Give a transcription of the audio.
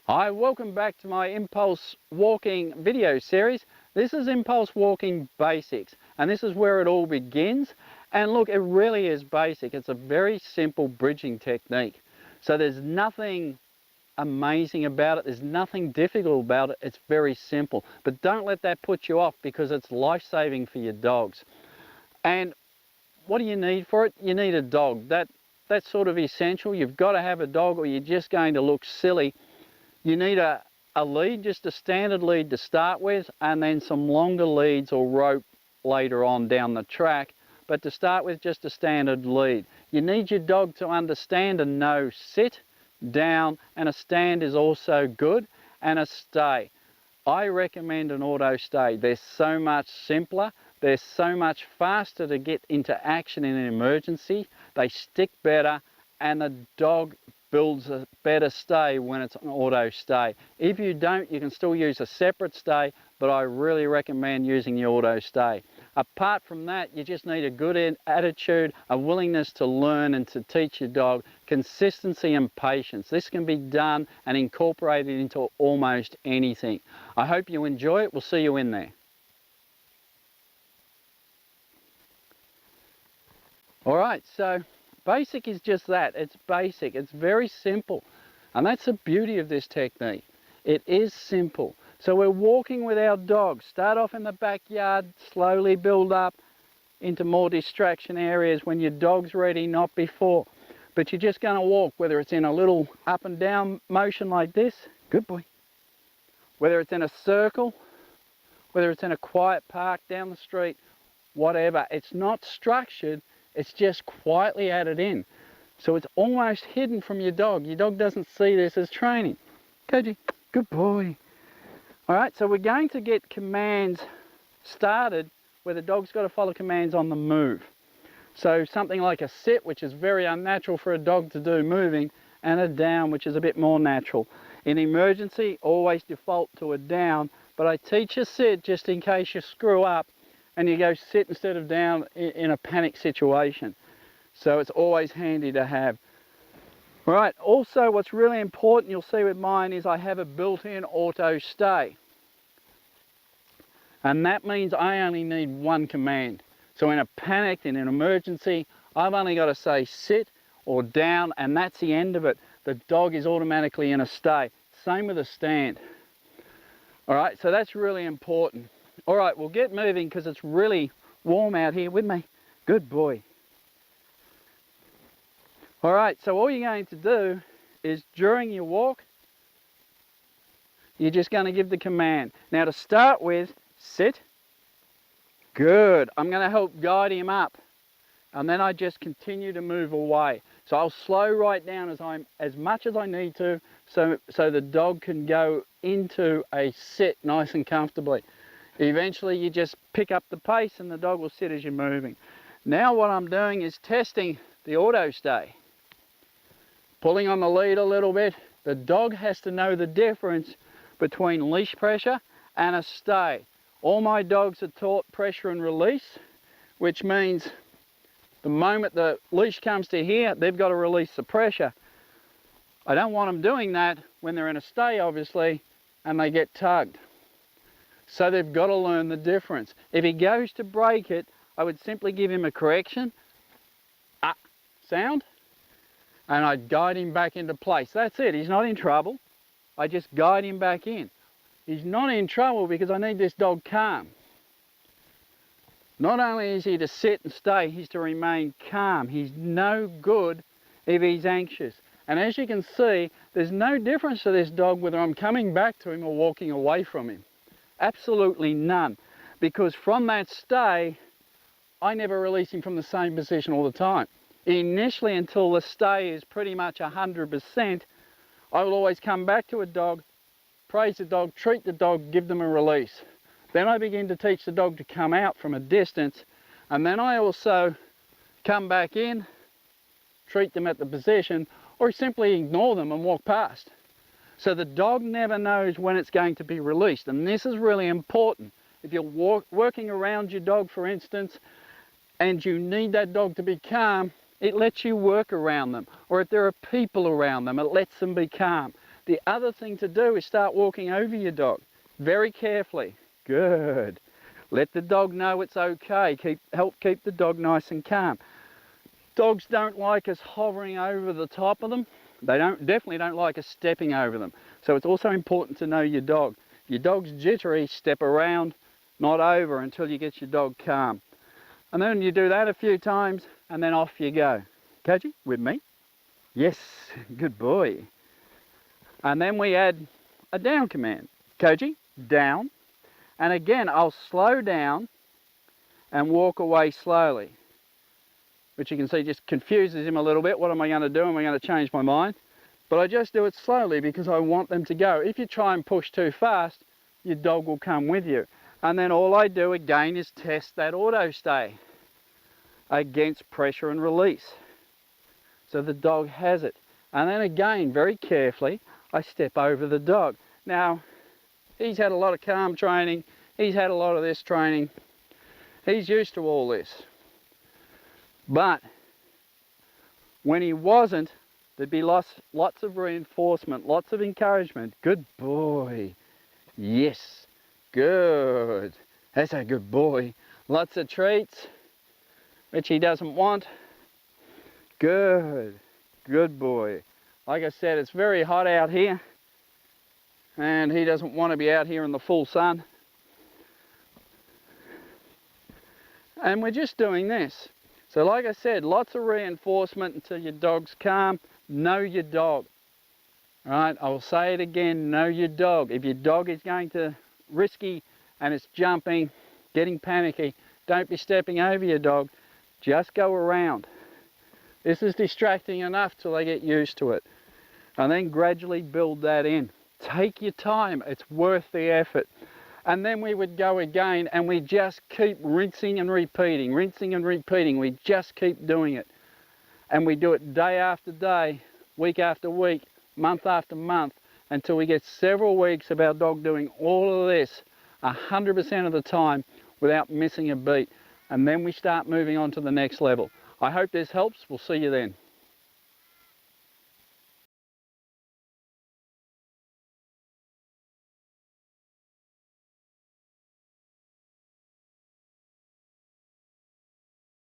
Hi, welcome back to my Impulse Walking video series. This is Impulse Walking Basics, and this is where it all begins. And look, it really is basic. It's a very simple bridging technique. So there's nothing amazing about it. There's nothing difficult about it. It's very simple. But don't let that put you off, because it's life-saving for your dogs. And what do you need for it? You need a dog. That's sort of essential. You've got to have a dog, or you're just going to look silly. You need a lead, just a standard lead to start with, and then some longer leads or rope later on down the track. But to start with, just a standard lead. You need your dog to understand and know sit, down, and a stand is also good, and a stay. I recommend an auto stay. They're so much simpler. They're so much faster to get into action in an emergency. They stick better, and the dog builds a better stay when it's an auto stay. If you don't, you can still use a separate stay, but I really recommend using the auto stay. Apart from that, you just need a good attitude, a willingness to learn and to teach your dog, consistency and patience. This can be done and incorporated into almost anything. I hope you enjoy it. We'll see you in there. All right, so basic is just that. It's basic. It's very simple. And that's the beauty of this technique. It is simple. So we're walking with our dog. Start off in the backyard, slowly build up into more distraction areas when your dog's ready, not before. But you're just going to walk, whether it's in a little up and down motion like this. Good boy. Whether it's in a circle, whether it's in a quiet park down the street, whatever. It's not structured. It's just quietly added in. So it's almost hidden from your dog. Your dog doesn't see this as training. Koji, good boy. All right, so we're going to get commands started where the dog's got to follow commands on the move. So something like a sit, which is very unnatural for a dog to do moving, and a down, which is a bit more natural. In emergency, always default to a down, but I teach a sit just in case you screw up and you go sit instead of down in a panic situation. So it's always handy to have. All right, also what's really important, you'll see with mine, is I have a built-in auto stay. And that means I only need one command. So in a panic, in an emergency, I've only got to say sit or down, and that's the end of it. The dog is automatically in a stay. Same with a stand. All right, so that's really important. All right, we'll get moving because it's really warm out here. With me. Good boy. All right, so all you're going to do is during your walk, you're just going to give the command. Now to start with, sit. Good. I'm going to help guide him up. And then I just continue to move away. So I'll slow right down as much as I need to, so the dog can go into a sit nice and comfortably. Eventually you just pick up the pace and the dog will sit as you're moving. Now what I'm doing is testing the auto stay. Pulling on the lead a little bit. The dog has to know the difference between leash pressure and a stay. All my dogs are taught pressure and release, which means the moment the leash comes to here, they've got to release the pressure. I don't want them doing that when they're in a stay, obviously, and they get tugged. So they've got to learn the difference. If he goes to break it, I would simply give him a correction, sound, and I'd guide him back into place. That's it, he's not in trouble. I just guide him back in. He's not in trouble because I need this dog calm. Not only is he to sit and stay, he's to remain calm. He's no good if he's anxious. And as you can see, there's no difference to this dog whether I'm coming back to him or walking away from him. Absolutely none. Because from that stay, I never release him from the same position all the time. Initially, until the stay is pretty much 100%, I will always come back to a dog, praise the dog, treat the dog, give them a release. Then I begin to teach the dog to come out from a distance, and then I also come back in, treat them at the position, or simply ignore them and walk past. So the dog never knows when it's going to be released, and this is really important. If you're working around your dog, for instance, and you need that dog to be calm, it lets you work around them. Or if there are people around them, it lets them be calm. The other thing to do is start walking over your dog very carefully. Good. Let the dog know it's okay. Help keep the dog nice and calm. Dogs don't like us hovering over the top of them. They definitely don't like us stepping over them. So it's also important to know your dog. If your dog's jittery, step around, not over, until you get your dog calm. And then you do that a few times, and then off you go. Koji, with me? Yes, good boy. And then we add a down command. Koji, down. And again, I'll slow down and walk away slowly, which you can see just confuses him a little bit. What am I going to do? Am I going to change my mind? But I just do it slowly because I want them to go. If you try and push too fast, your dog will come with you. And then all I do again is test that auto stay against pressure and release. So the dog has it. And then again, very carefully, I step over the dog. Now, he's had a lot of calm training. He's had a lot of this training. He's used to all this. But when he wasn't, there'd be lots of reinforcement, lots of encouragement. Good boy. Yes. Good. That's a good boy. Lots of treats, which he doesn't want. Good. Good boy. Like I said, it's very hot out here, and he doesn't want to be out here in the full sun. And we're just doing this. So like I said, lots of reinforcement until your dog's calm. Know your dog. All right, I will say it again, know your dog. If your dog is going to risky and it's jumping, getting panicky, don't be stepping over your dog. Just go around. This is distracting enough till they get used to it. And then gradually build that in. Take your time, it's worth the effort. And then we would go again and we just keep rinsing and repeating, rinsing and repeating. We just keep doing it. And we do it day after day, week after week, month after month, until we get several weeks of our dog doing all of this 100% of the time without missing a beat. And then we start moving on to the next level. I hope this helps. We'll see you then.